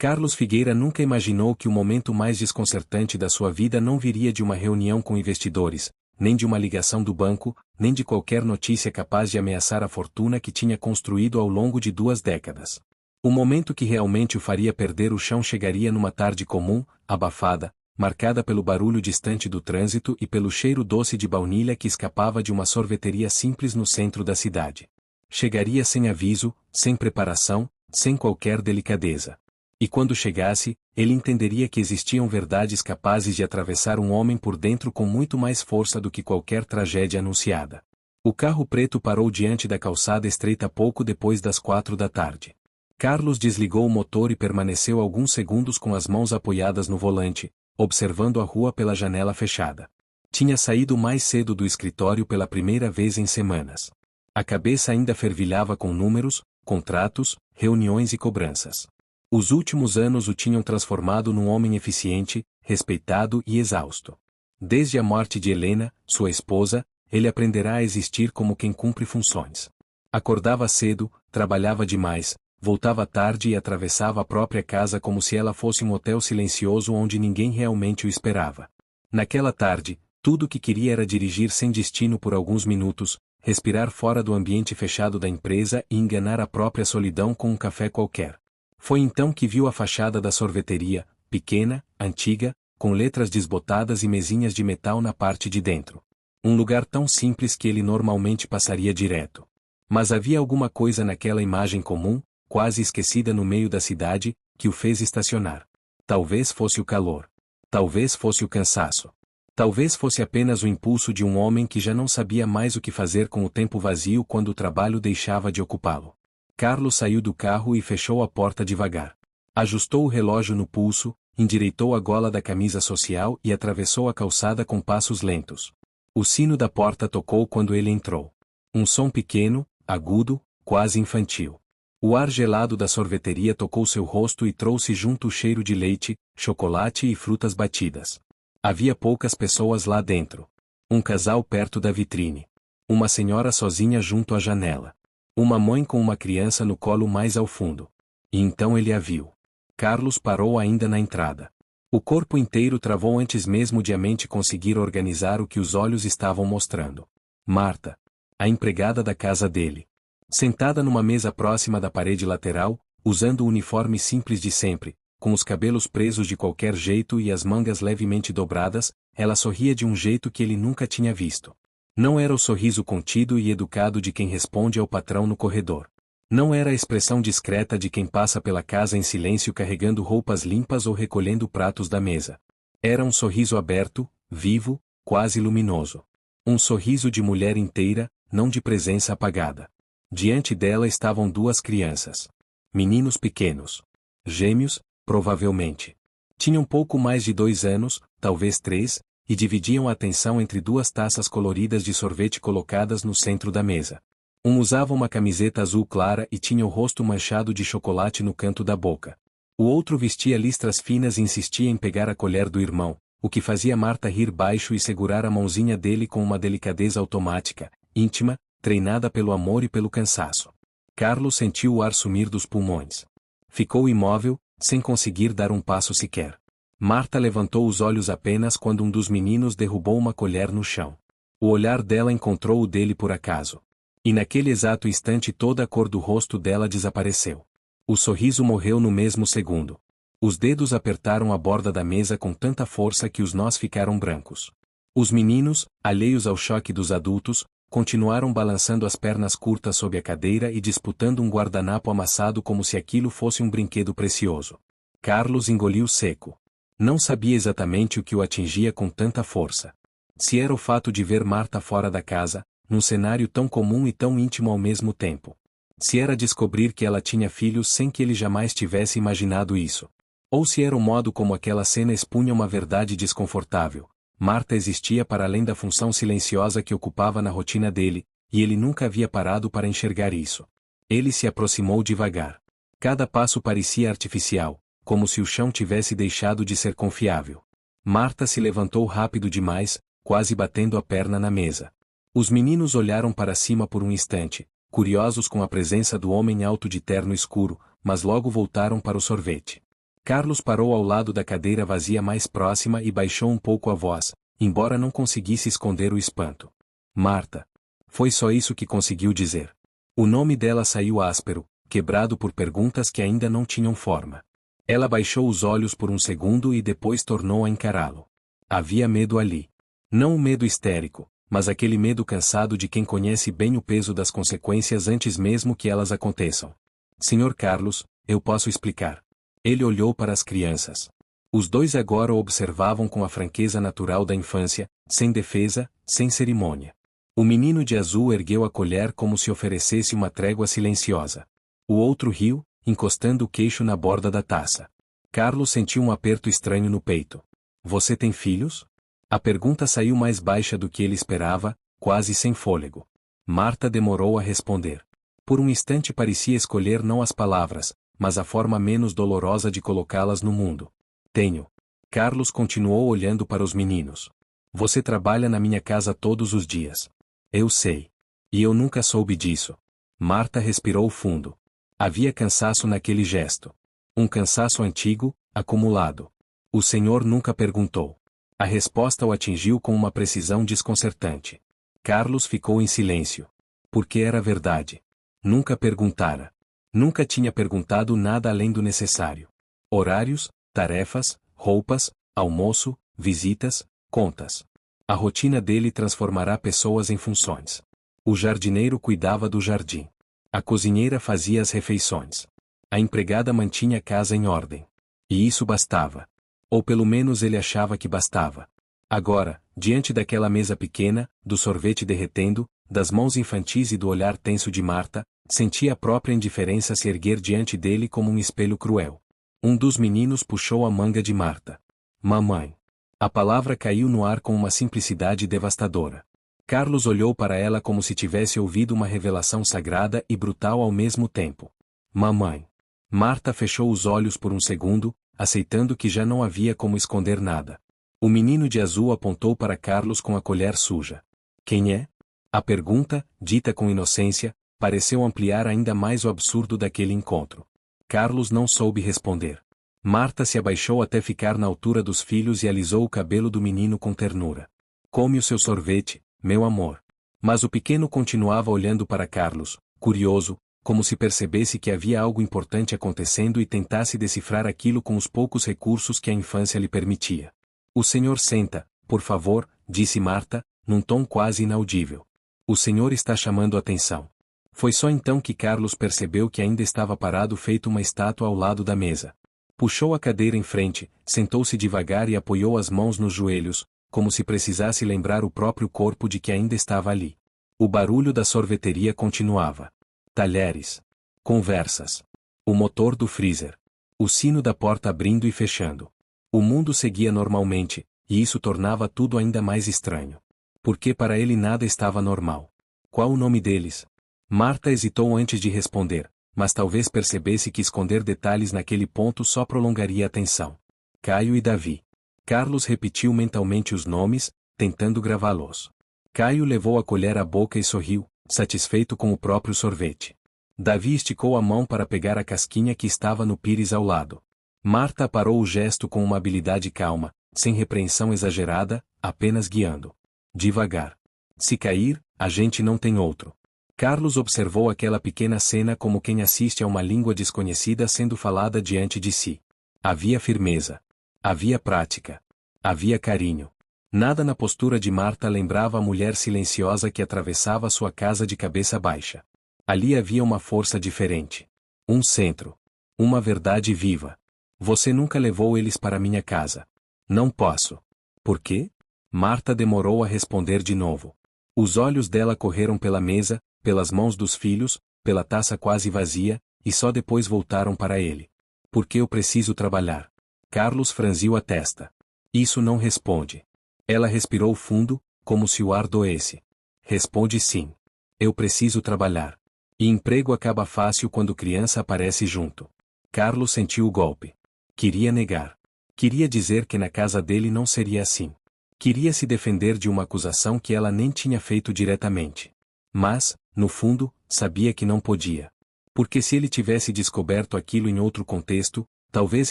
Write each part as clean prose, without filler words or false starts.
Carlos Figueira nunca imaginou que o momento mais desconcertante da sua vida não viria de uma reunião com investidores, nem de uma ligação do banco, nem de qualquer notícia capaz de ameaçar a fortuna que tinha construído ao longo de 2 décadas. O momento que realmente o faria perder o chão chegaria numa tarde comum, abafada, marcada pelo barulho distante do trânsito e pelo cheiro doce de baunilha que escapava de uma sorveteria simples no centro da cidade. Chegaria sem aviso, sem preparação, sem qualquer delicadeza. E quando chegasse, ele entenderia que existiam verdades capazes de atravessar um homem por dentro com muito mais força do que qualquer tragédia anunciada. O carro preto parou diante da calçada estreita pouco depois das 4 da tarde. Carlos desligou o motor e permaneceu alguns segundos com as mãos apoiadas no volante, observando a rua pela janela fechada. Tinha saído mais cedo do escritório pela primeira vez em semanas. A cabeça ainda fervilhava com números, contratos, reuniões e cobranças. Os últimos anos o tinham transformado num homem eficiente, respeitado e exausto. Desde a morte de Helena, sua esposa, ele aprenderá a existir como quem cumpre funções. Acordava cedo, trabalhava demais, voltava tarde e atravessava a própria casa como se ela fosse um hotel silencioso onde ninguém realmente o esperava. Naquela tarde, tudo o que queria era dirigir sem destino por alguns minutos, respirar fora do ambiente fechado da empresa e enganar a própria solidão com um café qualquer. Foi então que viu a fachada da sorveteria, pequena, antiga, com letras desbotadas e mesinhas de metal na parte de dentro. Um lugar tão simples que ele normalmente passaria direto. Mas havia alguma coisa naquela imagem comum, quase esquecida no meio da cidade, que o fez estacionar. Talvez fosse o calor. Talvez fosse o cansaço. Talvez fosse apenas o impulso de um homem que já não sabia mais o que fazer com o tempo vazio quando o trabalho deixava de ocupá-lo. Carlos saiu do carro e fechou a porta devagar. Ajustou o relógio no pulso, endireitou a gola da camisa social e atravessou a calçada com passos lentos. O sino da porta tocou quando ele entrou. Um som pequeno, agudo, quase infantil. O ar gelado da sorveteria tocou seu rosto e trouxe junto o cheiro de leite, chocolate e frutas batidas. Havia poucas pessoas lá dentro. Um casal perto da vitrine. Uma senhora sozinha junto à janela. Uma mãe com uma criança no colo mais ao fundo. E então ele a viu. Carlos parou ainda na entrada. O corpo inteiro travou antes mesmo de a mente conseguir organizar o que os olhos estavam mostrando. Marta. A empregada da casa dele. Sentada numa mesa próxima da parede lateral, usando o uniforme simples de sempre, com os cabelos presos de qualquer jeito e as mangas levemente dobradas, ela sorria de um jeito que ele nunca tinha visto. Não era o sorriso contido e educado de quem responde ao patrão no corredor. Não era a expressão discreta de quem passa pela casa em silêncio carregando roupas limpas ou recolhendo pratos da mesa. Era um sorriso aberto, vivo, quase luminoso. Um sorriso de mulher inteira, não de presença apagada. Diante dela estavam 2 crianças. Meninos pequenos. Gêmeos, provavelmente. Tinham pouco mais de 2 anos, talvez 3, e dividiam a atenção entre 2 taças coloridas de sorvete colocadas no centro da mesa. Um usava uma camiseta azul clara e tinha o rosto manchado de chocolate no canto da boca. O outro vestia listras finas e insistia em pegar a colher do irmão, o que fazia Marta rir baixo e segurar a mãozinha dele com uma delicadeza automática, íntima, treinada pelo amor e pelo cansaço. Carlos sentiu o ar sumir dos pulmões. Ficou imóvel, sem conseguir dar um passo sequer. Marta levantou os olhos apenas quando um dos meninos derrubou uma colher no chão. O olhar dela encontrou o dele por acaso. E naquele exato instante toda a cor do rosto dela desapareceu. O sorriso morreu no mesmo segundo. Os dedos apertaram a borda da mesa com tanta força que os nós ficaram brancos. Os meninos, alheios ao choque dos adultos, continuaram balançando as pernas curtas sob a cadeira e disputando um guardanapo amassado como se aquilo fosse um brinquedo precioso. Carlos engoliu seco. Não sabia exatamente o que o atingia com tanta força. Se era o fato de ver Marta fora da casa, num cenário tão comum e tão íntimo ao mesmo tempo. Se era descobrir que ela tinha filhos sem que ele jamais tivesse imaginado isso. Ou se era o modo como aquela cena expunha uma verdade desconfortável. Marta existia para além da função silenciosa que ocupava na rotina dele, e ele nunca havia parado para enxergar isso. Ele se aproximou devagar. Cada passo parecia artificial, como se o chão tivesse deixado de ser confiável. Marta se levantou rápido demais, quase batendo a perna na mesa. Os meninos olharam para cima por um instante, curiosos com a presença do homem alto de terno escuro, mas logo voltaram para o sorvete. Carlos parou ao lado da cadeira vazia mais próxima e baixou um pouco a voz, embora não conseguisse esconder o espanto. Marta. Foi só isso que conseguiu dizer. O nome dela saiu áspero, quebrado por perguntas que ainda não tinham forma. Ela baixou os olhos por um segundo e depois tornou a encará-lo. Havia medo ali. Não um medo histérico, mas aquele medo cansado de quem conhece bem o peso das consequências antes mesmo que elas aconteçam. Senhor Carlos, eu posso explicar. Ele olhou para as crianças. Os dois agora o observavam com a franqueza natural da infância, sem defesa, sem cerimônia. O menino de azul ergueu a colher como se oferecesse uma trégua silenciosa. O outro riu, encostando o queixo na borda da taça. Carlos sentiu um aperto estranho no peito. Você tem filhos? A pergunta saiu mais baixa do que ele esperava, quase sem fôlego. Marta demorou a responder. Por um instante parecia escolher não as palavras, mas a forma menos dolorosa de colocá-las no mundo. Tenho. Carlos continuou olhando para os meninos. Você trabalha na minha casa todos os dias. Eu sei. E eu nunca soube disso. Marta respirou fundo. Havia cansaço naquele gesto. Um cansaço antigo, acumulado. O senhor nunca perguntou. A resposta o atingiu com uma precisão desconcertante. Carlos ficou em silêncio. Porque era verdade. Nunca perguntara. Nunca tinha perguntado nada além do necessário. Horários, tarefas, roupas, almoço, visitas, contas. A rotina dele transformará pessoas em funções. O jardineiro cuidava do jardim. A cozinheira fazia as refeições. A empregada mantinha a casa em ordem. E isso bastava. Ou pelo menos ele achava que bastava. Agora, diante daquela mesa pequena, do sorvete derretendo, das mãos infantis e do olhar tenso de Marta, sentia a própria indiferença se erguer diante dele como um espelho cruel. Um dos meninos puxou a manga de Marta. Mamãe. A palavra caiu no ar com uma simplicidade devastadora. Carlos olhou para ela como se tivesse ouvido uma revelação sagrada e brutal ao mesmo tempo. Mamãe. Marta fechou os olhos por um segundo, aceitando que já não havia como esconder nada. O menino de azul apontou para Carlos com a colher suja. Quem é? A pergunta, dita com inocência, pareceu ampliar ainda mais o absurdo daquele encontro. Carlos não soube responder. Marta se abaixou até ficar na altura dos filhos e alisou o cabelo do menino com ternura. Come o seu sorvete, meu amor. Mas o pequeno continuava olhando para Carlos, curioso, como se percebesse que havia algo importante acontecendo e tentasse decifrar aquilo com os poucos recursos que a infância lhe permitia. O senhor senta, por favor, disse Marta, num tom quase inaudível. O senhor está chamando atenção. Foi só então que Carlos percebeu que ainda estava parado feito uma estátua ao lado da mesa. Puxou a cadeira em frente, sentou-se devagar e apoiou as mãos nos joelhos, como se precisasse lembrar o próprio corpo de que ainda estava ali. O barulho da sorveteria continuava. Talheres. Conversas. O motor do freezer. O sino da porta abrindo e fechando. O mundo seguia normalmente, e isso tornava tudo ainda mais estranho. Porque para ele nada estava normal. Qual o nome deles? Marta hesitou antes de responder, mas talvez percebesse que esconder detalhes naquele ponto só prolongaria a tensão. Caio e Davi. Carlos repetiu mentalmente os nomes, tentando gravá-los. Caio levou a colher à boca e sorriu, satisfeito com o próprio sorvete. Davi esticou a mão para pegar a casquinha que estava no pires ao lado. Marta aparou o gesto com uma habilidade calma, sem repreensão exagerada, apenas guiando. Devagar. Se cair, a gente não tem outro. Carlos observou aquela pequena cena como quem assiste a uma língua desconhecida sendo falada diante de si. Havia firmeza. Havia prática. Havia carinho. Nada na postura de Marta lembrava a mulher silenciosa que atravessava sua casa de cabeça baixa. Ali havia uma força diferente. Um centro. Uma verdade viva. Você nunca levou eles para minha casa. Não posso. Por quê? Marta demorou a responder de novo. Os olhos dela correram pela mesa, pelas mãos dos filhos, pela taça quase vazia, e só depois voltaram para ele. Porque eu preciso trabalhar. Carlos franziu a testa. Isso não responde. Ela respirou fundo, como se o ar doesse. Responde sim. Eu preciso trabalhar. E emprego acaba fácil quando criança aparece junto. Carlos sentiu o golpe. Queria negar. Queria dizer que na casa dele não seria assim. Queria se defender de uma acusação que ela nem tinha feito diretamente. Mas, no fundo, sabia que não podia. Porque se ele tivesse descoberto aquilo em outro contexto, talvez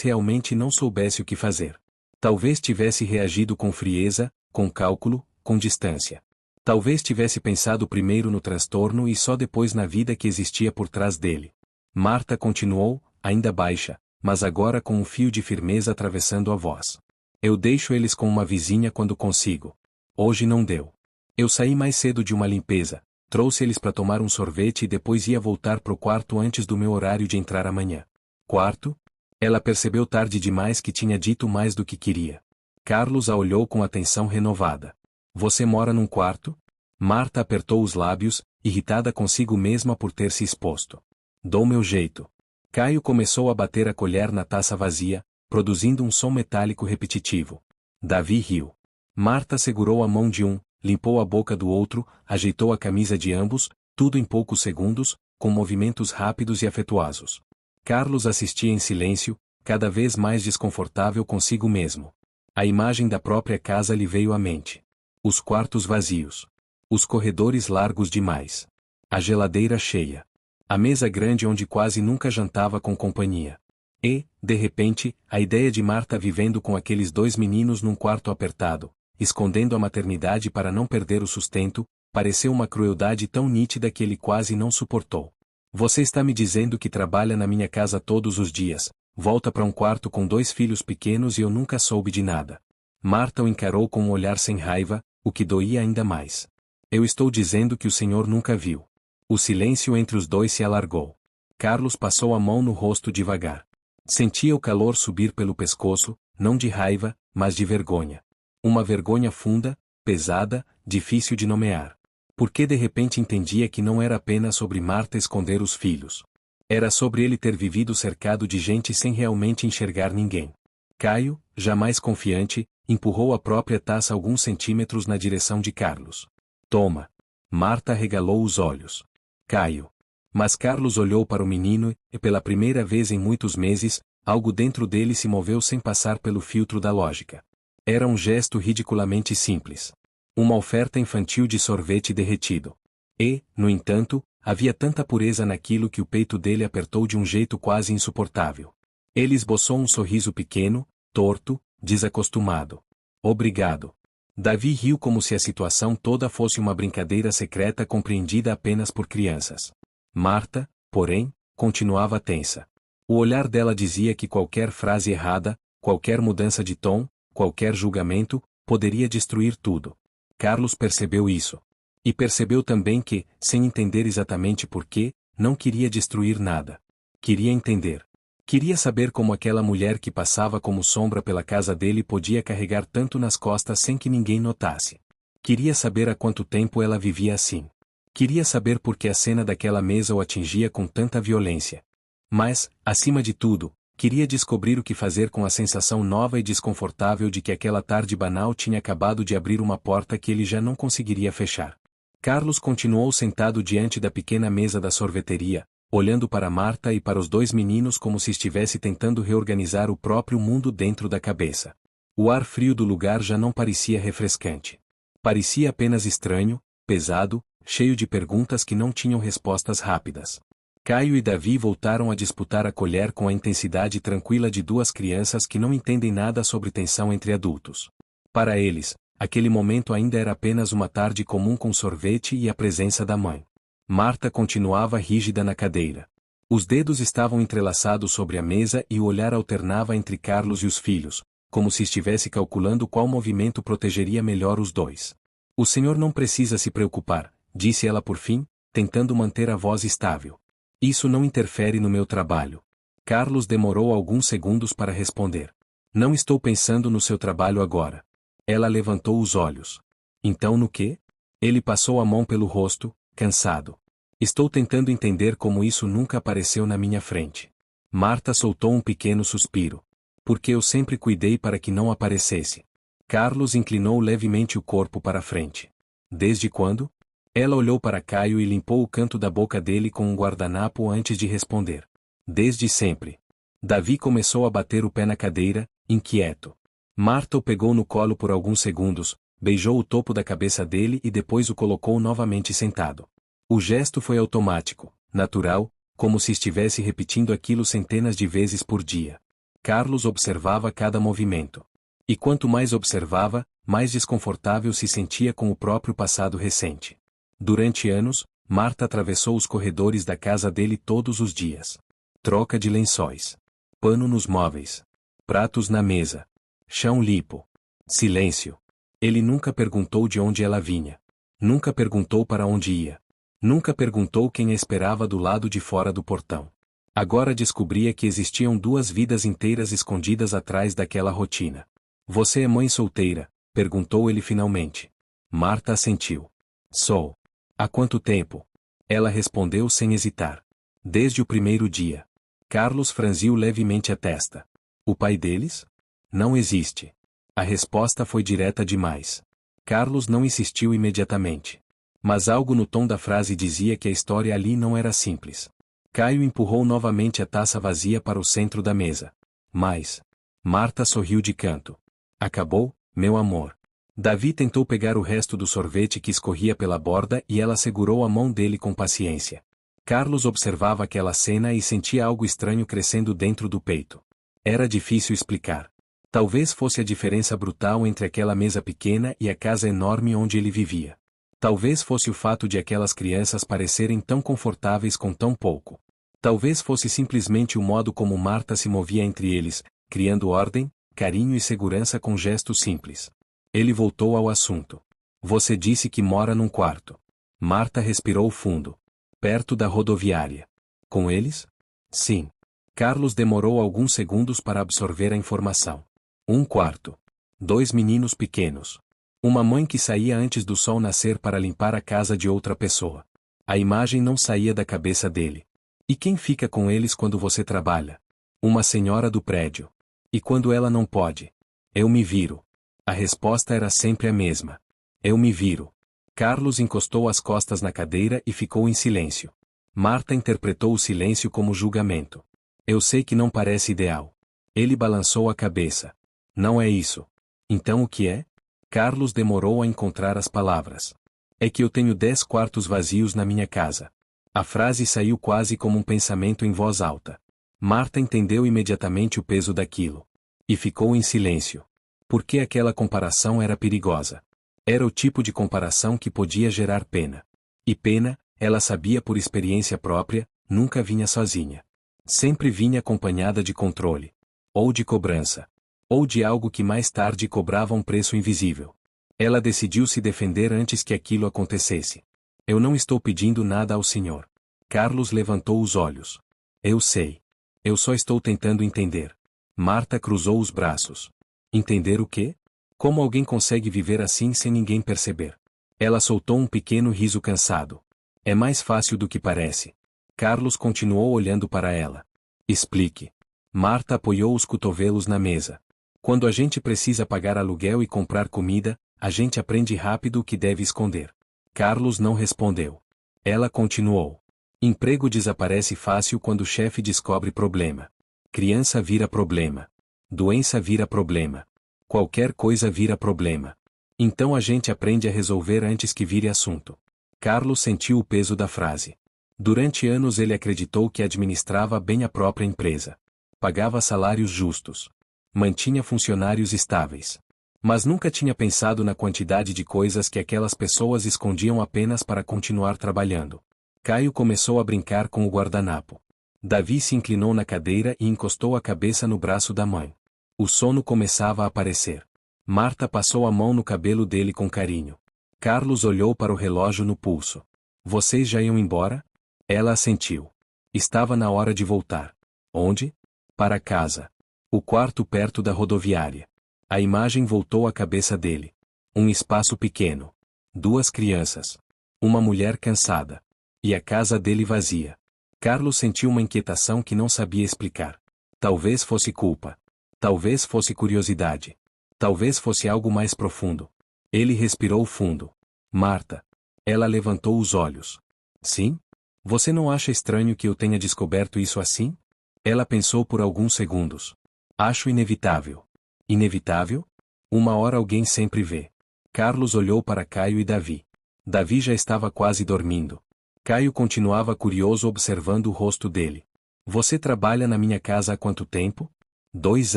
realmente não soubesse o que fazer. Talvez tivesse reagido com frieza, com cálculo, com distância. Talvez tivesse pensado primeiro no transtorno e só depois na vida que existia por trás dele. Marta continuou, ainda baixa, mas agora com um fio de firmeza atravessando a voz. Eu deixo eles com uma vizinha quando consigo. Hoje não deu. Eu saí mais cedo de uma limpeza, trouxe eles para tomar um sorvete e depois ia voltar pro quarto antes do meu horário de entrar amanhã. Quarto? Ela percebeu tarde demais que tinha dito mais do que queria. Carlos a olhou com atenção renovada. Você mora num quarto? Marta apertou os lábios, irritada consigo mesma por ter se exposto. Dou meu jeito. Caio começou a bater a colher na taça vazia, produzindo um som metálico repetitivo. Davi riu. Marta segurou a mão de um, limpou a boca do outro, ajeitou a camisa de ambos, tudo em poucos segundos, com movimentos rápidos e afetuosos. Carlos assistia em silêncio, cada vez mais desconfortável consigo mesmo. A imagem da própria casa lhe veio à mente. Os quartos vazios. Os corredores largos demais. A geladeira cheia. A mesa grande onde quase nunca jantava com companhia. E, de repente, a ideia de Marta vivendo com aqueles dois meninos num quarto apertado, escondendo a maternidade para não perder o sustento, pareceu uma crueldade tão nítida que ele quase não suportou. Você está me dizendo que trabalha na minha casa todos os dias, volta para um quarto com dois filhos pequenos e eu nunca soube de nada. Marta o encarou com um olhar sem raiva, o que doía ainda mais. Eu estou dizendo que o senhor nunca viu. O silêncio entre os dois se alargou. Carlos passou a mão no rosto devagar. Sentia o calor subir pelo pescoço, não de raiva, mas de vergonha. Uma vergonha funda, pesada, difícil de nomear. Porque de repente entendia que não era apenas sobre Marta esconder os filhos. Era sobre ele ter vivido cercado de gente sem realmente enxergar ninguém. Caio, jamais confiante, empurrou a própria taça alguns centímetros na direção de Carlos. Toma. Marta regalou os olhos. Caio. Mas Carlos olhou para o menino e, pela primeira vez em muitos meses, algo dentro dele se moveu sem passar pelo filtro da lógica. Era um gesto ridiculamente simples. Uma oferta infantil de sorvete derretido. E, no entanto, havia tanta pureza naquilo que o peito dele apertou de um jeito quase insuportável. Ele esboçou um sorriso pequeno, torto, desacostumado. Obrigado. Davi riu como se a situação toda fosse uma brincadeira secreta compreendida apenas por crianças. Marta, porém, continuava tensa. O olhar dela dizia que qualquer frase errada, qualquer mudança de tom, qualquer julgamento, poderia destruir tudo. Carlos percebeu isso. E percebeu também que, sem entender exatamente por quê, não queria destruir nada. Queria entender. Queria saber como aquela mulher que passava como sombra pela casa dele podia carregar tanto nas costas sem que ninguém notasse. Queria saber há quanto tempo ela vivia assim. Queria saber por que a cena daquela mesa o atingia com tanta violência. Mas, acima de tudo, queria descobrir o que fazer com a sensação nova e desconfortável de que aquela tarde banal tinha acabado de abrir uma porta que ele já não conseguiria fechar. Carlos continuou sentado diante da pequena mesa da sorveteria, olhando para Marta e para os dois meninos como se estivesse tentando reorganizar o próprio mundo dentro da cabeça. O ar frio do lugar já não parecia refrescante. Parecia apenas estranho, pesado, cheio de perguntas que não tinham respostas rápidas. Caio e Davi voltaram a disputar a colher com a intensidade tranquila de duas crianças que não entendem nada sobre tensão entre adultos. Para eles, aquele momento ainda era apenas uma tarde comum com sorvete e a presença da mãe. Marta continuava rígida na cadeira. Os dedos estavam entrelaçados sobre a mesa e o olhar alternava entre Carlos e os filhos, como se estivesse calculando qual movimento protegeria melhor os dois. O senhor não precisa se preocupar, disse ela por fim, tentando manter a voz estável. Isso não interfere no meu trabalho. Carlos demorou alguns segundos para responder. Não estou pensando no seu trabalho agora. Ela levantou os olhos. Então no quê? Ele passou a mão pelo rosto, cansado. Estou tentando entender como isso nunca apareceu na minha frente. Marta soltou um pequeno suspiro. Porque eu sempre cuidei para que não aparecesse. Carlos inclinou levemente o corpo para a frente. Desde quando? Ela olhou para Caio e limpou o canto da boca dele com um guardanapo antes de responder. Desde sempre. Davi começou a bater o pé na cadeira, inquieto. Marta o pegou no colo por alguns segundos, beijou o topo da cabeça dele e depois o colocou novamente sentado. O gesto foi automático, natural, como se estivesse repetindo aquilo centenas de vezes por dia. Carlos observava cada movimento. E quanto mais observava, mais desconfortável se sentia com o próprio passado recente. Durante anos, Marta atravessou os corredores da casa dele todos os dias. Troca de lençóis. Pano nos móveis. Pratos na mesa. Chão limpo. Silêncio. Ele nunca perguntou de onde ela vinha. Nunca perguntou para onde ia. Nunca perguntou quem a esperava do lado de fora do portão. Agora descobria que existiam duas vidas inteiras escondidas atrás daquela rotina. Você é mãe solteira? Perguntou ele finalmente. Marta assentiu. Sou. Há quanto tempo? Ela respondeu sem hesitar. Desde o primeiro dia. Carlos franziu levemente a testa. O pai deles? Não existe. A resposta foi direta demais. Carlos não insistiu imediatamente. Mas algo no tom da frase dizia que a história ali não era simples. Caio empurrou novamente a taça vazia para o centro da mesa. Mas... Marta sorriu de canto. Acabou, meu amor. Davi tentou pegar o resto do sorvete que escorria pela borda e ela segurou a mão dele com paciência. Carlos observava aquela cena e sentia algo estranho crescendo dentro do peito. Era difícil explicar. Talvez fosse a diferença brutal entre aquela mesa pequena e a casa enorme onde ele vivia. Talvez fosse o fato de aquelas crianças parecerem tão confortáveis com tão pouco. Talvez fosse simplesmente o modo como Marta se movia entre eles, criando ordem, carinho e segurança com gestos simples. Ele voltou ao assunto. Você disse que mora num quarto. Marta respirou fundo. Perto da rodoviária. Com eles? Sim. Carlos demorou alguns segundos para absorver a informação. Um quarto. 2 meninos pequenos. Uma mãe que saía antes do sol nascer para limpar a casa de outra pessoa. A imagem não saía da cabeça dele. E quem fica com eles quando você trabalha? Uma senhora do prédio. E quando ela não pode? Eu me viro. A resposta era sempre a mesma. Eu me viro. Carlos encostou as costas na cadeira e ficou em silêncio. Marta interpretou o silêncio como julgamento. Eu sei que não parece ideal. Ele balançou a cabeça. Não é isso. Então o que é? Carlos demorou a encontrar as palavras. É que eu tenho 10 quartos vazios na minha casa. A frase saiu quase como um pensamento em voz alta. Marta entendeu imediatamente o peso daquilo. E ficou em silêncio. Porque aquela comparação era perigosa. Era o tipo de comparação que podia gerar pena. E pena, ela sabia por experiência própria, nunca vinha sozinha. Sempre vinha acompanhada de controle. Ou de cobrança. Ou de algo que mais tarde cobrava um preço invisível. Ela decidiu se defender antes que aquilo acontecesse. Eu não estou pedindo nada ao senhor. Carlos levantou os olhos. Eu sei. Eu só estou tentando entender. Marta cruzou os braços. Entender o quê? Como alguém consegue viver assim sem ninguém perceber? Ela soltou um pequeno riso cansado. É mais fácil do que parece. Carlos continuou olhando para ela. Explique. Marta apoiou os cotovelos na mesa. Quando a gente precisa pagar aluguel e comprar comida, a gente aprende rápido o que deve esconder. Carlos não respondeu. Ela continuou. Emprego desaparece fácil quando o chefe descobre problema. Criança vira problema. Doença vira problema. Qualquer coisa vira problema. Então a gente aprende a resolver antes que vire assunto. Carlos sentiu o peso da frase. Durante anos ele acreditou que administrava bem a própria empresa. Pagava salários justos. Mantinha funcionários estáveis. Mas nunca tinha pensado na quantidade de coisas que aquelas pessoas escondiam apenas para continuar trabalhando. Caio começou a brincar com o guardanapo. Davi se inclinou na cadeira e encostou a cabeça no braço da mãe. O sono começava a aparecer. Marta passou a mão no cabelo dele com carinho. Carlos olhou para o relógio no pulso. Vocês já iam embora? Ela assentiu. Estava na hora de voltar. Onde? Para casa. O quarto perto da rodoviária. A imagem voltou à cabeça dele. Um espaço pequeno. 2 crianças. Uma mulher cansada. E a casa dele vazia. Carlos sentiu uma inquietação que não sabia explicar. Talvez fosse culpa. Talvez fosse curiosidade. Talvez fosse algo mais profundo. Ele respirou fundo. Marta. Ela levantou os olhos. Sim? Você não acha estranho que eu tenha descoberto isso assim? Ela pensou por alguns segundos. Acho inevitável. Inevitável? Uma hora alguém sempre vê. Carlos olhou para Caio e Davi. Davi já estava quase dormindo. Caio continuava curioso observando o rosto dele. Você trabalha na minha casa há quanto tempo? 2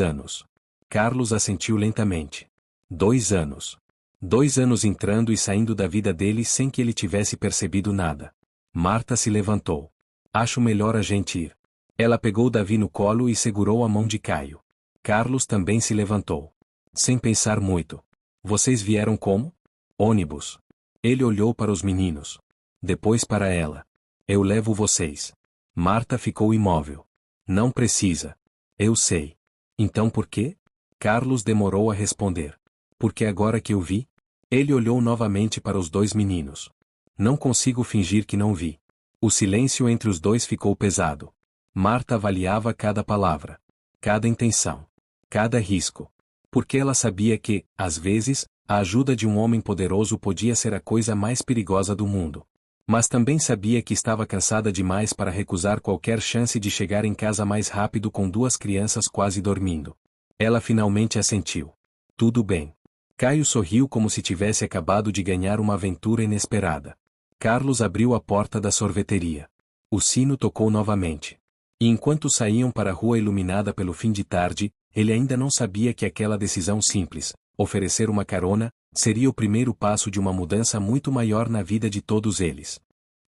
anos. Carlos assentiu lentamente. 2 anos. 2 anos entrando e saindo da vida dele sem que ele tivesse percebido nada. Marta se levantou. Acho melhor a gente ir. Ela pegou Davi no colo e segurou a mão de Caio. Carlos também se levantou. Sem pensar muito. Vocês vieram como? Ônibus. Ele olhou para os meninos. Depois para ela. Eu levo vocês. Marta ficou imóvel. Não precisa. Eu sei. Então por quê? Carlos demorou a responder. Porque agora que eu vi? Ele olhou novamente para os 2 meninos. Não consigo fingir que não vi. O silêncio entre os dois ficou pesado. Marta avaliava cada palavra, cada intenção, cada risco. Porque ela sabia que, às vezes, a ajuda de um homem poderoso podia ser a coisa mais perigosa do mundo. Mas também sabia que estava cansada demais para recusar qualquer chance de chegar em casa mais rápido com 2 crianças quase dormindo. Ela finalmente assentiu. Tudo bem. Caio sorriu como se tivesse acabado de ganhar uma aventura inesperada. Carlos abriu a porta da sorveteria. O sino tocou novamente. E enquanto saíam para a rua iluminada pelo fim de tarde, ele ainda não sabia que aquela decisão simples, oferecer uma carona, seria o primeiro passo de uma mudança muito maior na vida de todos eles.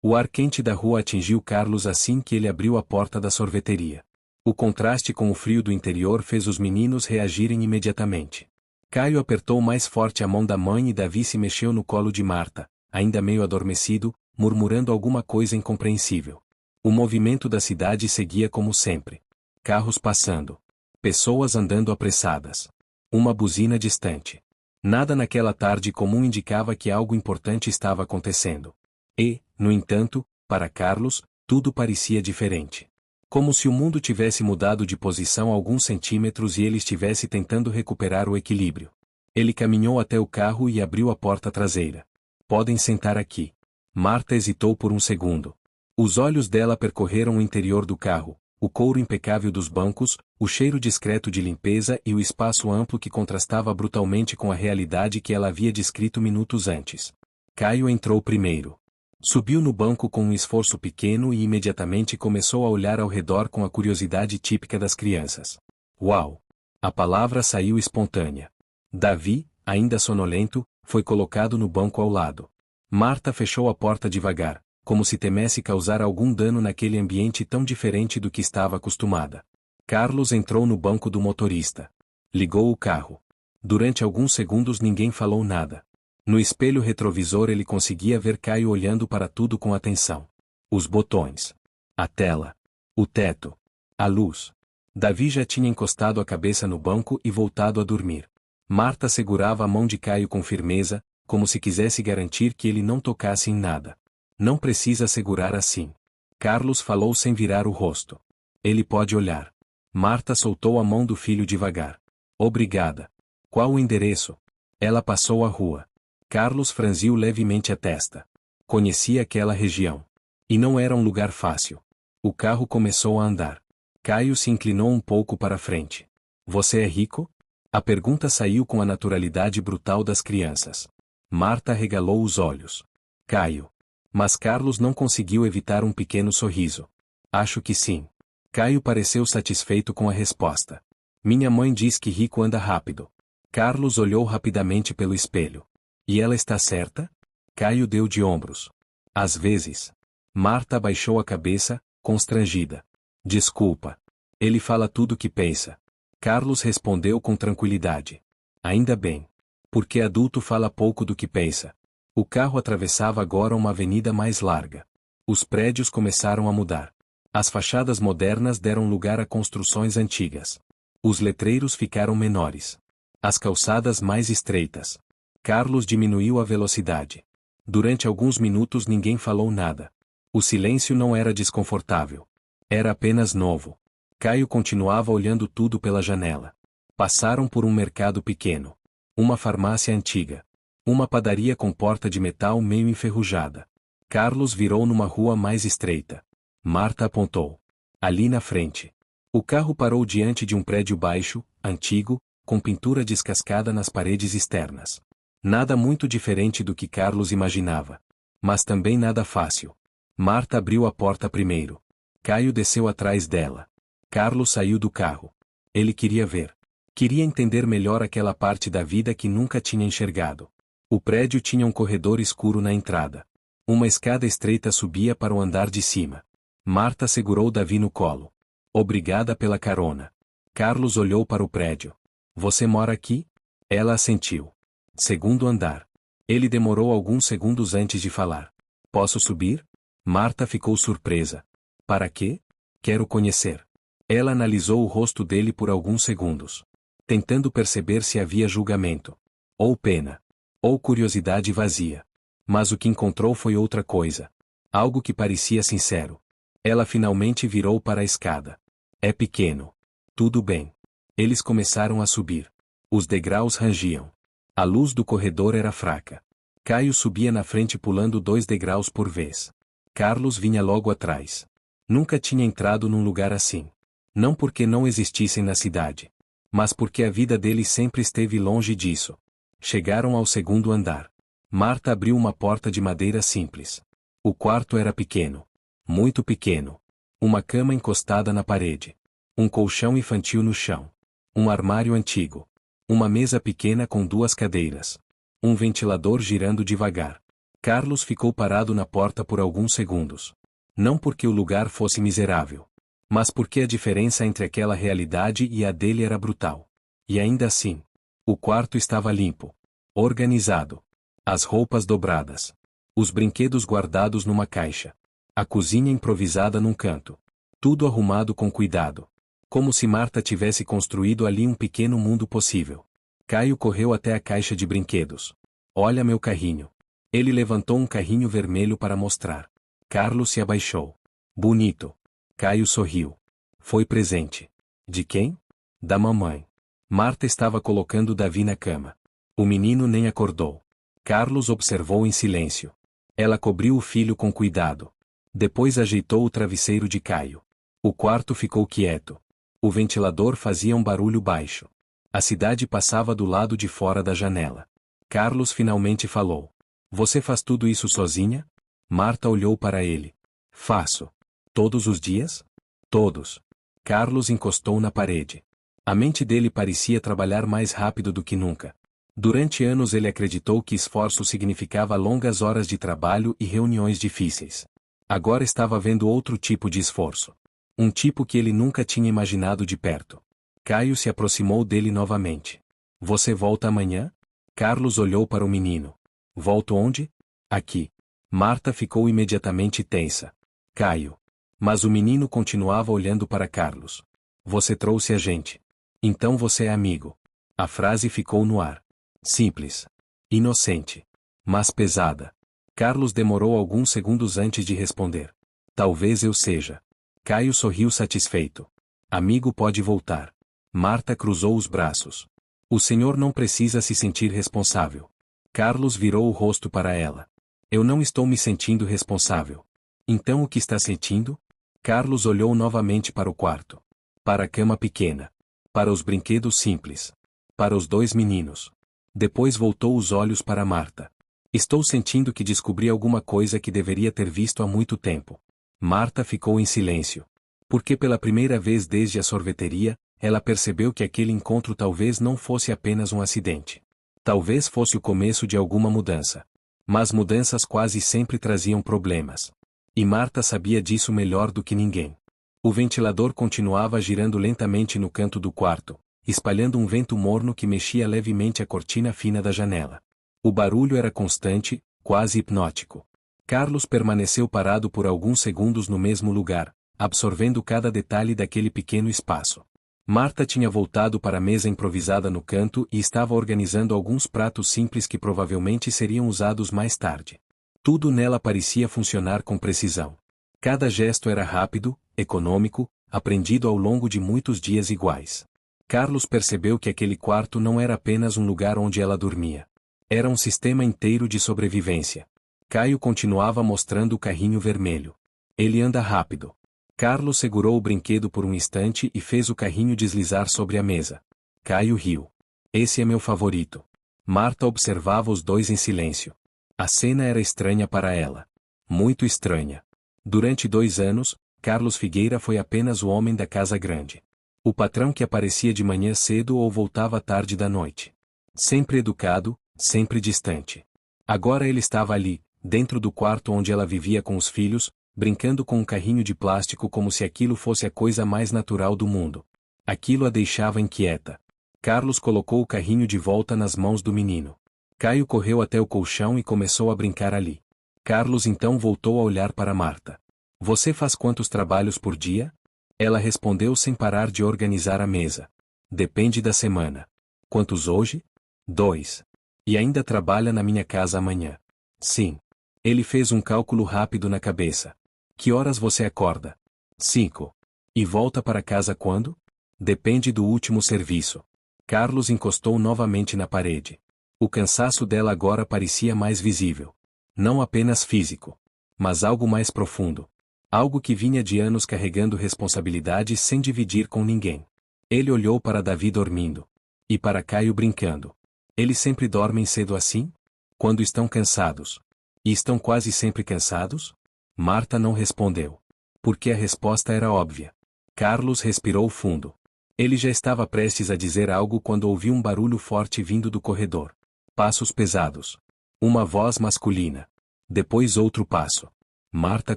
O ar quente da rua atingiu Carlos assim que ele abriu a porta da sorveteria. O contraste com o frio do interior fez os meninos reagirem imediatamente. Caio apertou mais forte a mão da mãe e Davi se mexeu no colo de Marta, ainda meio adormecido, murmurando alguma coisa incompreensível. O movimento da cidade seguia como sempre. Carros passando. Pessoas andando apressadas. Uma buzina distante. Nada naquela tarde comum indicava que algo importante estava acontecendo. E, no entanto, para Carlos, tudo parecia diferente. Como se o mundo tivesse mudado de posição alguns centímetros e ele estivesse tentando recuperar o equilíbrio. Ele caminhou até o carro e abriu a porta traseira. Podem sentar aqui. Marta hesitou por um segundo. Os olhos dela percorreram o interior do carro, o couro impecável dos bancos, o cheiro discreto de limpeza e o espaço amplo que contrastava brutalmente com a realidade que ela havia descrito minutos antes. Caio entrou primeiro. Subiu no banco com um esforço pequeno e imediatamente começou a olhar ao redor com a curiosidade típica das crianças. Uau! A palavra saiu espontânea. Davi, ainda sonolento, foi colocado no banco ao lado. Marta fechou a porta devagar, como se temesse causar algum dano naquele ambiente tão diferente do que estava acostumada. Carlos entrou no banco do motorista. Ligou o carro. Durante alguns segundos ninguém falou nada. No espelho retrovisor ele conseguia ver Caio olhando para tudo com atenção. Os botões. A tela. O teto. A luz. Davi já tinha encostado a cabeça no banco e voltado a dormir. Marta segurava a mão de Caio com firmeza, como se quisesse garantir que ele não tocasse em nada. Não precisa segurar assim. Carlos falou sem virar o rosto. Ele pode olhar. Marta soltou a mão do filho devagar. Obrigada. Qual o endereço? Ela passou a rua. Carlos franziu levemente a testa. Conhecia aquela região. E não era um lugar fácil. O carro começou a andar. Caio se inclinou um pouco para frente. Você é rico? A pergunta saiu com a naturalidade brutal das crianças. Marta regalou os olhos. Caio. Mas Carlos não conseguiu evitar um pequeno sorriso. Acho que sim. Caio pareceu satisfeito com a resposta. Minha mãe diz que rico anda rápido. Carlos olhou rapidamente pelo espelho. E ela está certa? Caio deu de ombros. Às vezes. Marta abaixou a cabeça, constrangida. Desculpa. Ele fala tudo o que pensa. Carlos respondeu com tranquilidade. Ainda bem. Porque adulto fala pouco do que pensa. O carro atravessava agora uma avenida mais larga. Os prédios começaram a mudar. As fachadas modernas deram lugar a construções antigas. Os letreiros ficaram menores. As calçadas mais estreitas. Carlos diminuiu a velocidade. Durante alguns minutos ninguém falou nada. O silêncio não era desconfortável. Era apenas novo. Caio continuava olhando tudo pela janela. Passaram por um mercado pequeno. Uma farmácia antiga. Uma padaria com porta de metal meio enferrujada. Carlos virou numa rua mais estreita. Marta apontou. Ali na frente. O carro parou diante de um prédio baixo, antigo, com pintura descascada nas paredes externas. Nada muito diferente do que Carlos imaginava. Mas também nada fácil. Marta abriu a porta primeiro. Caio desceu atrás dela. Carlos saiu do carro. Ele queria ver. Queria entender melhor aquela parte da vida que nunca tinha enxergado. O prédio tinha um corredor escuro na entrada. Uma escada estreita subia para o andar de cima. Marta segurou Davi no colo. Obrigada pela carona. Carlos olhou para o prédio. Você mora aqui? Ela assentiu. Segundo andar. Ele demorou alguns segundos antes de falar. Posso subir? Marta ficou surpresa. Para quê? Quero conhecer. Ela analisou o rosto dele por alguns segundos, tentando perceber se havia julgamento, ou pena, ou curiosidade vazia. Mas o que encontrou foi outra coisa. Algo que parecia sincero. Ela finalmente virou para a escada. É pequeno. Tudo bem. Eles começaram a subir. Os degraus rangiam. A luz do corredor era fraca. Caio subia na frente pulando 2 degraus por vez. Carlos vinha logo atrás. Nunca tinha entrado num lugar assim. Não porque não existissem na cidade, mas porque a vida dele sempre esteve longe disso. Chegaram ao segundo andar. Marta abriu uma porta de madeira simples. O quarto era pequeno. Muito pequeno. Uma cama encostada na parede. Um colchão infantil no chão. Um armário antigo. Uma mesa pequena com 2 cadeiras. Um ventilador girando devagar. Carlos ficou parado na porta por alguns segundos. Não porque o lugar fosse miserável, mas porque a diferença entre aquela realidade e a dele era brutal. E ainda assim, o quarto estava limpo, organizado. As roupas dobradas. Os brinquedos guardados numa caixa. A cozinha improvisada num canto. Tudo arrumado com cuidado. Como se Marta tivesse construído ali um pequeno mundo possível. Caio correu até a caixa de brinquedos. Olha meu carrinho. Ele levantou um carrinho vermelho para mostrar. Carlos se abaixou. Bonito. Caio sorriu. Foi presente. De quem? Da mamãe. Marta estava colocando Davi na cama. O menino nem acordou. Carlos observou em silêncio. Ela cobriu o filho com cuidado. Depois ajeitou o travesseiro de Caio. O quarto ficou quieto. O ventilador fazia um barulho baixo. A cidade passava do lado de fora da janela. Carlos finalmente falou. Você faz tudo isso sozinha? Marta olhou para ele. Faço. Todos os dias? Todos. Carlos encostou na parede. A mente dele parecia trabalhar mais rápido do que nunca. Durante anos ele acreditou que esforço significava longas horas de trabalho e reuniões difíceis. Agora estava vendo outro tipo de esforço. Um tipo que ele nunca tinha imaginado de perto. Caio se aproximou dele novamente. Você volta amanhã? Carlos olhou para o menino. Volto onde? Aqui. Marta ficou imediatamente tensa. Caio. Mas o menino continuava olhando para Carlos. Você trouxe a gente. Então você é amigo. A frase ficou no ar. Simples. Inocente. Mas pesada. Carlos demorou alguns segundos antes de responder. Talvez eu seja. Caio sorriu satisfeito. Amigo pode voltar. Marta cruzou os braços. O senhor não precisa se sentir responsável. Carlos virou o rosto para ela. Eu não estou me sentindo responsável. Então o que está sentindo? Carlos olhou novamente para o quarto. Para a cama pequena. Para os brinquedos simples. Para os 2 meninos. Depois voltou os olhos para Marta. Estou sentindo que descobri alguma coisa que deveria ter visto há muito tempo. Marta ficou em silêncio. Porque pela primeira vez desde a sorveteria, ela percebeu que aquele encontro talvez não fosse apenas um acidente. Talvez fosse o começo de alguma mudança. Mas mudanças quase sempre traziam problemas. E Marta sabia disso melhor do que ninguém. O ventilador continuava girando lentamente no canto do quarto, espalhando um vento morno que mexia levemente a cortina fina da janela. O barulho era constante, quase hipnótico. Carlos permaneceu parado por alguns segundos no mesmo lugar, absorvendo cada detalhe daquele pequeno espaço. Marta tinha voltado para a mesa improvisada no canto e estava organizando alguns pratos simples que provavelmente seriam usados mais tarde. Tudo nela parecia funcionar com precisão. Cada gesto era rápido, econômico, aprendido ao longo de muitos dias iguais. Carlos percebeu que aquele quarto não era apenas um lugar onde ela dormia. Era um sistema inteiro de sobrevivência. Caio continuava mostrando o carrinho vermelho. Ele anda rápido. Carlos segurou o brinquedo por um instante e fez o carrinho deslizar sobre a mesa. Caio riu. Esse é meu favorito. Marta observava os 2 em silêncio. A cena era estranha para ela. Muito estranha. Durante 2 anos, Carlos Figueira foi apenas o homem da casa grande. O patrão que aparecia de manhã cedo ou voltava tarde da noite. Sempre educado, sempre distante. Agora ele estava ali, dentro do quarto onde ela vivia com os filhos, brincando com um carrinho de plástico como se aquilo fosse a coisa mais natural do mundo. Aquilo a deixava inquieta. Carlos colocou o carrinho de volta nas mãos do menino. Caio correu até o colchão e começou a brincar ali. Carlos então voltou a olhar para Marta. Você faz quantos trabalhos por dia? Ela respondeu sem parar de organizar a mesa. Depende da semana. Quantos hoje? 2. E ainda trabalha na minha casa amanhã. Sim. Ele fez um cálculo rápido na cabeça. Que horas você acorda? 5. E volta para casa quando? Depende do último serviço. Carlos encostou novamente na parede. O cansaço dela agora parecia mais visível. Não apenas físico. Mas algo mais profundo. Algo que vinha de anos carregando responsabilidades sem dividir com ninguém. Ele olhou para Davi dormindo. E para Caio brincando. Eles sempre dormem cedo assim? Quando estão cansados. E estão quase sempre cansados? Marta não respondeu. Porque a resposta era óbvia. Carlos respirou fundo. Ele já estava prestes a dizer algo quando ouviu um barulho forte vindo do corredor. Passos pesados. Uma voz masculina. Depois outro passo. Marta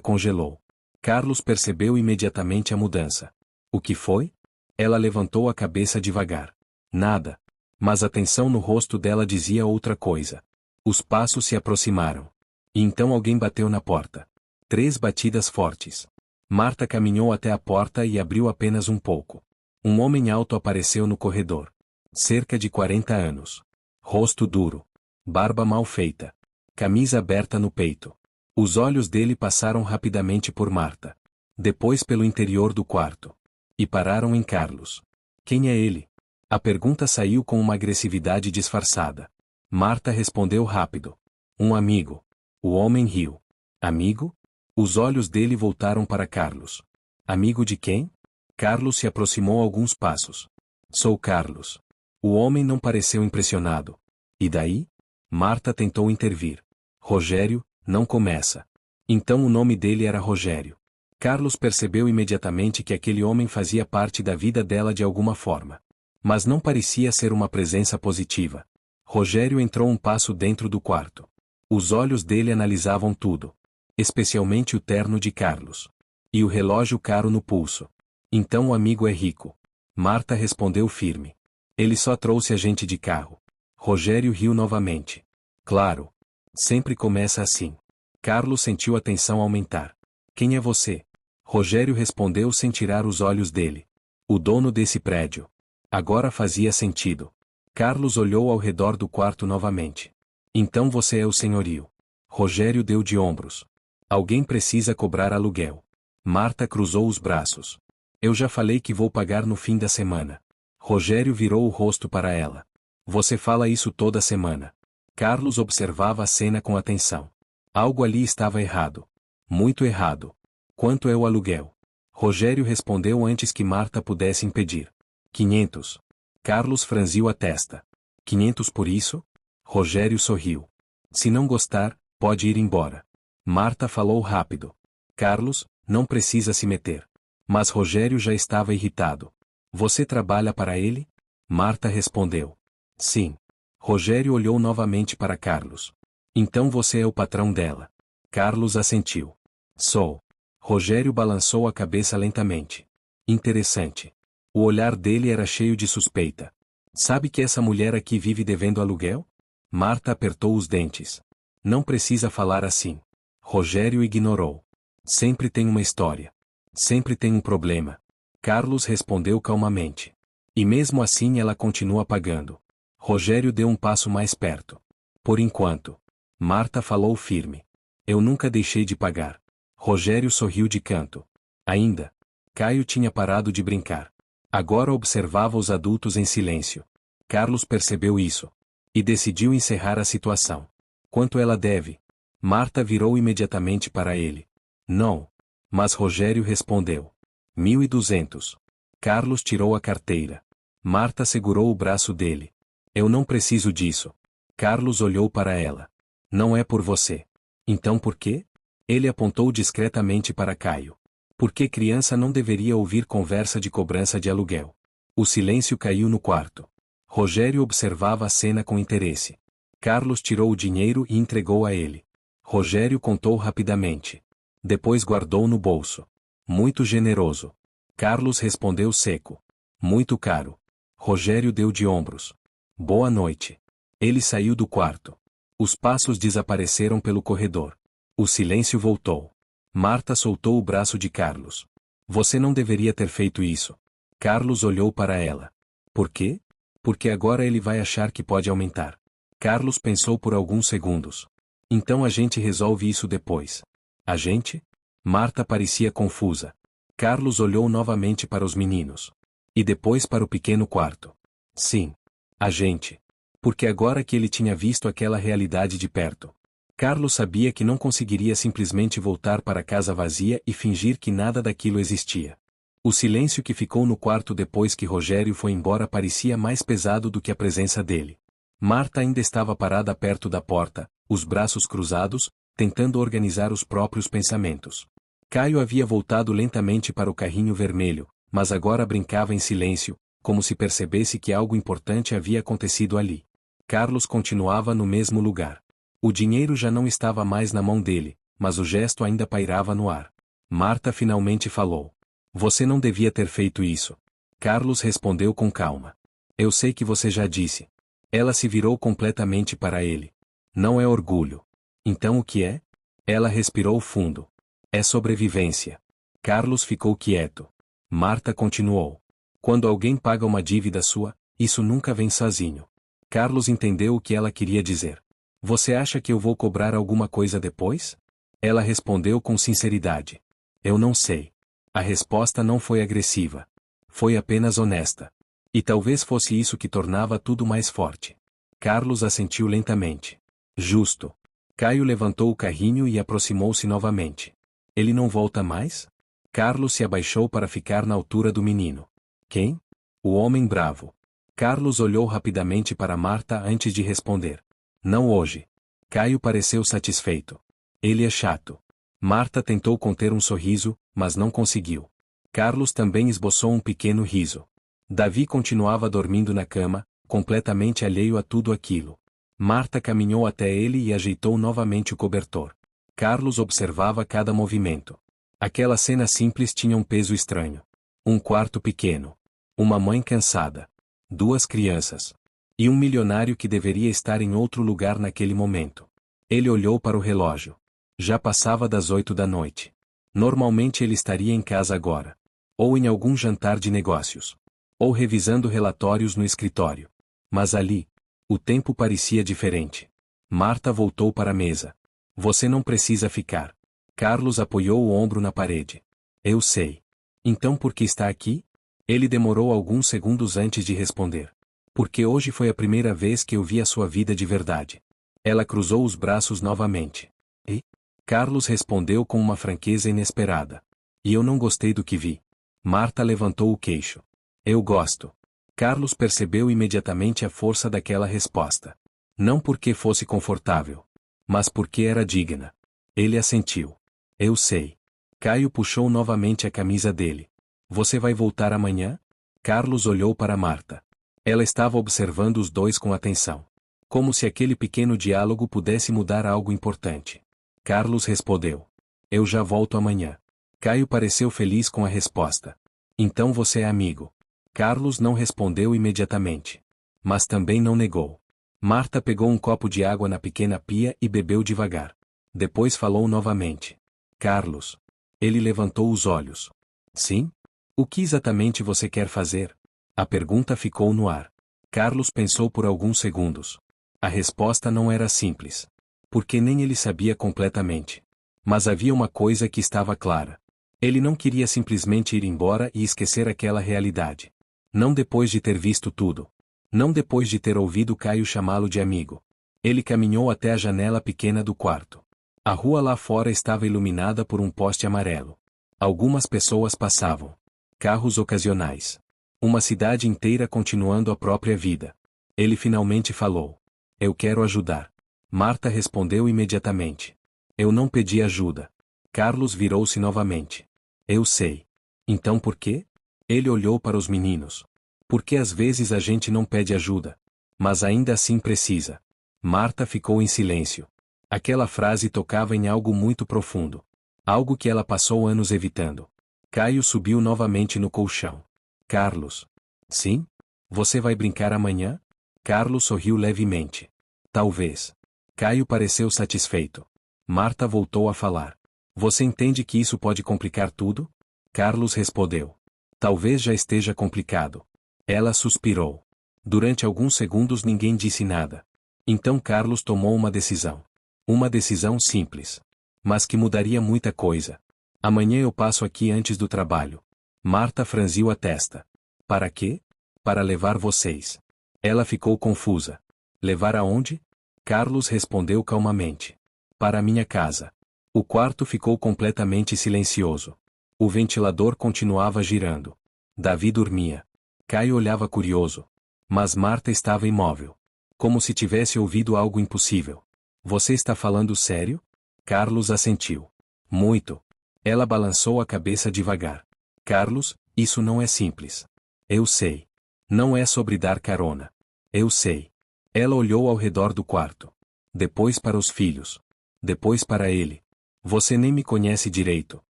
congelou. Carlos percebeu imediatamente a mudança. O que foi? Ela levantou a cabeça devagar. Nada. Mas a tensão no rosto dela dizia outra coisa. Os passos se aproximaram. E então alguém bateu na porta. 3 batidas fortes. Marta caminhou até a porta e abriu apenas um pouco. Um homem alto apareceu no corredor. Cerca de 40 anos. Rosto duro. Barba mal feita. Camisa aberta no peito. Os olhos dele passaram rapidamente por Marta. Depois pelo interior do quarto. E pararam em Carlos. Quem é ele? A pergunta saiu com uma agressividade disfarçada. Marta respondeu rápido. Um amigo. O homem riu. Amigo? Os olhos dele voltaram para Carlos. Amigo de quem? Carlos se aproximou alguns passos. Sou Carlos. O homem não pareceu impressionado. E daí? Marta tentou intervir. Rogério, não começa. Então o nome dele era Rogério. Carlos percebeu imediatamente que aquele homem fazia parte da vida dela de alguma forma. Mas não parecia ser uma presença positiva. Rogério entrou um passo dentro do quarto. Os olhos dele analisavam tudo. Especialmente o terno de Carlos. E o relógio caro no pulso. Então o amigo é rico. Marta respondeu firme. Ele só trouxe a gente de carro. Rogério riu novamente. Claro. Sempre começa assim. Carlos sentiu a tensão aumentar. Quem é você? Rogério respondeu sem tirar os olhos dele. O dono desse prédio. Agora fazia sentido. Carlos olhou ao redor do quarto novamente. Então você é o senhorio. Rogério deu de ombros. Alguém precisa cobrar aluguel. Marta cruzou os braços. Eu já falei que vou pagar no fim da semana. Rogério virou o rosto para ela. Você fala isso toda semana. Carlos observava a cena com atenção. Algo ali estava errado. Muito errado. Quanto é o aluguel? Rogério respondeu antes que Marta pudesse impedir. 500. Carlos franziu a testa. 500 por isso? Rogério sorriu. Se não gostar, pode ir embora. Marta falou rápido. Carlos, não precisa se meter. Mas Rogério já estava irritado. Você trabalha para ele? Marta respondeu. Sim. Rogério olhou novamente para Carlos. Então você é o patrão dela. Carlos assentiu. Sou. Rogério balançou a cabeça lentamente. Interessante. O olhar dele era cheio de suspeita. Sabe que essa mulher aqui vive devendo aluguel? Marta apertou os dentes. Não precisa falar assim. Rogério ignorou. Sempre tem uma história. Sempre tem um problema. Carlos respondeu calmamente. E mesmo assim ela continua pagando. Rogério deu um passo mais perto. Por enquanto. Marta falou firme. Eu nunca deixei de pagar. Rogério sorriu de canto. Ainda. Caio tinha parado de brincar. Agora observava os adultos em silêncio. Carlos percebeu isso. E decidiu encerrar a situação. Quanto ela deve? Marta virou imediatamente para ele. Não. Mas Rogério respondeu. 1.200. Carlos tirou a carteira. Marta segurou o braço dele. Eu não preciso disso. Carlos olhou para ela. Não é por você. Então por quê? Ele apontou discretamente para Caio. Porque criança não deveria ouvir conversa de cobrança de aluguel. O silêncio caiu no quarto. Rogério observava a cena com interesse. Carlos tirou o dinheiro e entregou a ele. Rogério contou rapidamente. Depois guardou no bolso. Muito generoso. Carlos respondeu seco. Muito caro. Rogério deu de ombros. Boa noite. Ele saiu do quarto. Os passos desapareceram pelo corredor. O silêncio voltou. Marta soltou o braço de Carlos. Você não deveria ter feito isso. Carlos olhou para ela. Por quê? Porque agora ele vai achar que pode aumentar. Carlos pensou por alguns segundos. Então a gente resolve isso depois. A gente? Marta parecia confusa. Carlos olhou novamente para os meninos. E depois para o pequeno quarto. Sim. A gente. Porque agora que ele tinha visto aquela realidade de perto. Carlos sabia que não conseguiria simplesmente voltar para a casa vazia e fingir que nada daquilo existia. O silêncio que ficou no quarto depois que Rogério foi embora parecia mais pesado do que a presença dele. Marta ainda estava parada perto da porta, os braços cruzados, tentando organizar os próprios pensamentos. Caio havia voltado lentamente para o carrinho vermelho, mas agora brincava em silêncio, como se percebesse que algo importante havia acontecido ali. Carlos continuava no mesmo lugar. O dinheiro já não estava mais na mão dele, mas o gesto ainda pairava no ar. Marta finalmente falou. Você não devia ter feito isso. Carlos respondeu com calma. Eu sei que você já disse. Ela se virou completamente para ele. Não é orgulho. Então o que é? Ela respirou fundo. É sobrevivência. Carlos ficou quieto. Marta continuou. Quando alguém paga uma dívida sua, isso nunca vem sozinho. Carlos entendeu o que ela queria dizer. Você acha que eu vou cobrar alguma coisa depois? Ela respondeu com sinceridade. Eu não sei. A resposta não foi agressiva. Foi apenas honesta. E talvez fosse isso que tornava tudo mais forte. Carlos assentiu lentamente. Justo. Caio levantou o carrinho e aproximou-se novamente. Ele não volta mais? Carlos se abaixou para ficar na altura do menino. Quem? O homem bravo. Carlos olhou rapidamente para Marta antes de responder. Não hoje. Caio pareceu satisfeito. Ele é chato. Marta tentou conter um sorriso, mas não conseguiu. Carlos também esboçou um pequeno riso. Davi continuava dormindo na cama, completamente alheio a tudo aquilo. Marta caminhou até ele e ajeitou novamente o cobertor. Carlos observava cada movimento. Aquela cena simples tinha um peso estranho. Um quarto pequeno. Uma mãe cansada. 2 crianças. E um milionário que deveria estar em outro lugar naquele momento. Ele olhou para o relógio. Já passava das 8 da noite. Normalmente ele estaria em casa agora. Ou em algum jantar de negócios. Ou revisando relatórios no escritório. Mas ali, o tempo parecia diferente. Marta voltou para a mesa. Você não precisa ficar. Carlos apoiou o ombro na parede. Eu sei. Então por que está aqui? Ele demorou alguns segundos antes de responder. Porque hoje foi a primeira vez que eu vi a sua vida de verdade. Ela cruzou os braços novamente. E? Carlos respondeu com uma franqueza inesperada. E eu não gostei do que vi. Marta levantou o queixo. Eu gosto. Carlos percebeu imediatamente a força daquela resposta. Não porque fosse confortável. Mas porque era digna. Ele assentiu. Eu sei. Caio puxou novamente a camisa dele. Você vai voltar amanhã? Carlos olhou para Marta. Ela estava observando os dois com atenção. Como se aquele pequeno diálogo pudesse mudar algo importante. Carlos respondeu. Eu já volto amanhã. Caio pareceu feliz com a resposta. Então você é amigo. Carlos não respondeu imediatamente. Mas também não negou. Marta pegou um copo de água na pequena pia e bebeu devagar. Depois falou novamente. Carlos. Ele levantou os olhos. Sim? O que exatamente você quer fazer? A pergunta ficou no ar. Carlos pensou por alguns segundos. A resposta não era simples. Porque nem ele sabia completamente. Mas havia uma coisa que estava clara. Ele não queria simplesmente ir embora e esquecer aquela realidade. Não depois de ter visto tudo. Não depois de ter ouvido Caio chamá-lo de amigo. Ele caminhou até a janela pequena do quarto. A rua lá fora estava iluminada por um poste amarelo. Algumas pessoas passavam. Carros ocasionais. Uma cidade inteira continuando a própria vida. Ele finalmente falou. Eu quero ajudar. Marta respondeu imediatamente. Eu não pedi ajuda. Carlos virou-se novamente. Eu sei. Então por quê? Ele olhou para os meninos. Porque às vezes a gente não pede ajuda. Mas ainda assim precisa. Marta ficou em silêncio. Aquela frase tocava em algo muito profundo. Algo que ela passou anos evitando. Caio subiu novamente no colchão. Carlos. Sim? Você vai brincar amanhã? Carlos sorriu levemente. Talvez. Caio pareceu satisfeito. Marta voltou a falar. Você entende que isso pode complicar tudo? Carlos respondeu. Talvez já esteja complicado. Ela suspirou. Durante alguns segundos ninguém disse nada. Então Carlos tomou uma decisão. Uma decisão simples. Mas que mudaria muita coisa. Amanhã eu passo aqui antes do trabalho. Marta franziu a testa. Para quê? Para levar vocês. Ela ficou confusa. Levar aonde? Carlos respondeu calmamente. Para minha casa. O quarto ficou completamente silencioso. O ventilador continuava girando. Davi dormia. Caio olhava curioso. Mas Marta estava imóvel. Como se tivesse ouvido algo impossível. Você está falando sério? Carlos assentiu. Muito. Ela balançou a cabeça devagar. Carlos, isso não é simples. Eu sei. Não é sobre dar carona. Eu sei. Ela olhou ao redor do quarto. Depois para os filhos. Depois para ele. Você nem me conhece direito.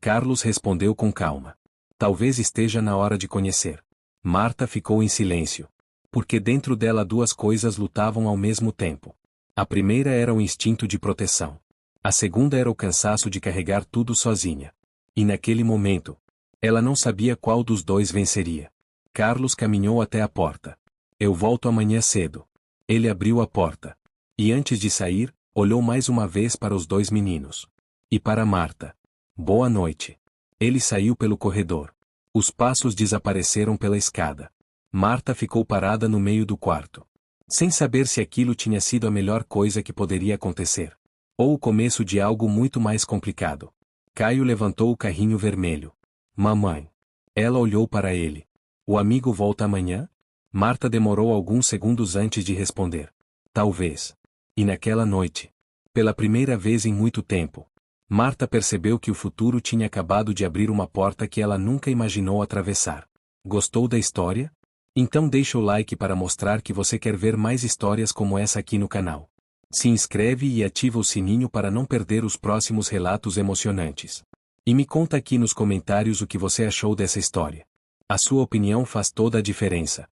Carlos respondeu com calma. Talvez esteja na hora de conhecer. Marta ficou em silêncio. Porque dentro dela duas coisas lutavam ao mesmo tempo. A primeira era o instinto de proteção. A segunda era o cansaço de carregar tudo sozinha. E naquele momento, ela não sabia qual dos dois venceria. Carlos caminhou até a porta. Eu volto amanhã cedo. Ele abriu a porta. E antes de sair, olhou mais uma vez para os dois meninos. E para Marta. Boa noite. Ele saiu pelo corredor. Os passos desapareceram pela escada. Marta ficou parada no meio do quarto. Sem saber se aquilo tinha sido a melhor coisa que poderia acontecer. Ou o começo de algo muito mais complicado. Caio levantou o carrinho vermelho. Mamãe. Ela olhou para ele. O amigo volta amanhã? Marta demorou alguns segundos antes de responder. Talvez. E naquela noite. Pela primeira vez em muito tempo. Marta percebeu que o futuro tinha acabado de abrir uma porta que ela nunca imaginou atravessar. Gostou da história? Então deixa o like para mostrar que você quer ver mais histórias como essa aqui no canal. Se inscreve e ativa o sininho para não perder os próximos relatos emocionantes. E me conta aqui nos comentários o que você achou dessa história. A sua opinião faz toda a diferença.